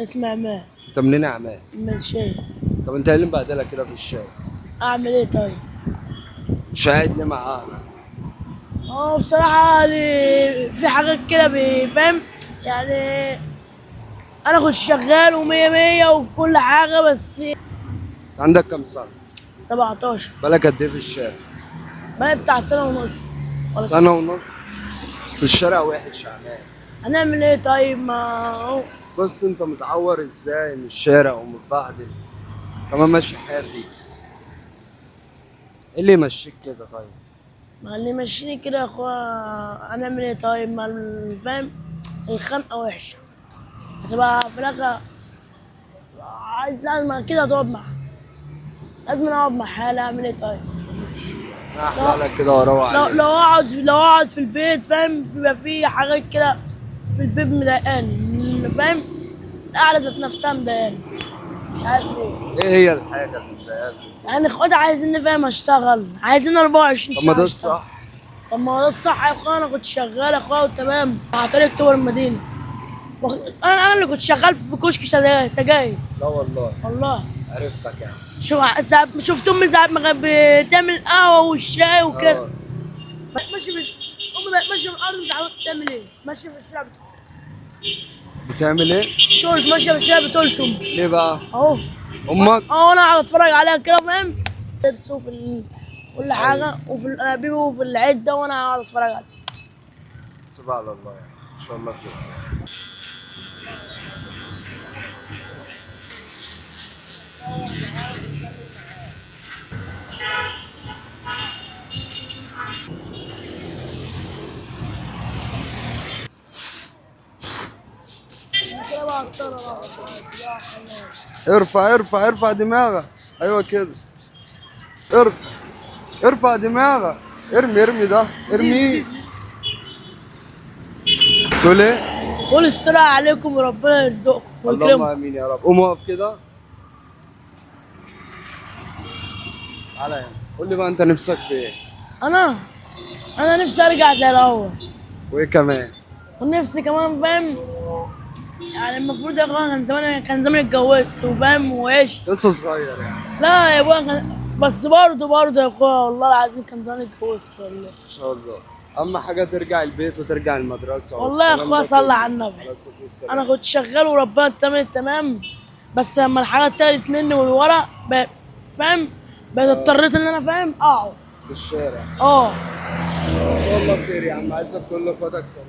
اسمي عماد. انت منين يا عماد؟ من شيء. طب انت ايه اللي مبهدلك كده في الشارع؟ اعمل ايه طيب؟ مش قاعد ليه مع اهلك؟ بصراحة يعني في حاجات كده فاهم يعني. انا كنت شغال ومية مية وكل حاجة بس. انت عندك كام سنة؟ 17. بالك قد ايه في الشارع؟ بقى بتاع سنة ونص. ولا سنة ونص؟ بس الشارع وحش يا عماد. هنعمل ايه طيب؟ ما هو بص انت متعور ازاي من الشارع ومتبهدل، كمان ماشي حافي. ايه اللي يمشيك كده طيب؟ ما اللي ماشيني كده يا اخويا. هنعمل ايه طيب؟ ما فاهم، الخنقة وحشة. هتبقى في الاخر عايز، لازم كده تقعد معاه. لازم اقعد مع حالي. اعمل ايه طيب؟ انا هحلق لك كده واروق لو عليك. اقعد في البيت فاهم، بيبقى في حاجات كده في البيت مضايقاني فاهم. القعدة ذات نفسها مضايقاني، مش عارف ليه. ايه هي الحاجة اللي مضايقاك؟ يعني اخواتي عايزيني فاهم اشتغل، عايزين 24 طب ما ساعة ده اشتغل. الصح. طب ما هو ده الصح يا اخويا. انا كنت شغال يا اخويا وتمام على طريق اكتوبر المدينة. انا اللي كنت شغال في كشك سجاير. لا والله. والله. عرفتك يعني. شفت امي ساعات ما كانت بتعمل قهوة والشاي وكده. اه. بقت ماشية امي بقت ماشية في الارض، مش عارفة بتعمل ايه. ماشية في الشارع بتعمل ايه؟ شورت، ماشيه في الشارع بتلتم. ليه بقى؟ اهو. امك؟ انا قاعد اتفرج عليها كده فاهم. لبس وفي كل حاجه، ايوه. وفي الانابيب وفي العده، وانا قاعد اتفرج عليها. سبحان الله يعني. ان شاء الله خير. كده بقى اضطر بقى. ارفع ارفع ارفع دماغك. ايوه كده. ارفع. ارفع دماغك. ارمي ارمي ده. ارميه. تقول ايه؟ قول الصلاة عليكم وربنا يرزقكم اللهم ويكرمكم. امين يا رب. قوم اقف كده. تعالى هنا. قول لي بقى انت نفسك في ايه؟ انا انا نفسي ارجع زي الاول. وايه كمان؟ ونفسي كمان فاهم. يعني المفروض يا اخوان كان زمان اتجوزت وفاهم وعشت. لسه صغير يعني. لا يا ابويا بس برضه يا اخويا والله العظيم كان زمان اتجوزت والله. ان شاء الله. اهم حاجه ترجع البيت وترجع المدرسه والله يا والكلام اخويا ده صلى كله. على النبي. على الصلاه والسلام. انا كنت شغال وربنا تمام التمام. بس لما الحاجات اتاخدت مني والورق فاهم، بقيت اضطريت ان انا فاهم اقعد. في الشارع. اه. ان شاء الله خير يا عم. عايزك تقول لاخواتك سلام.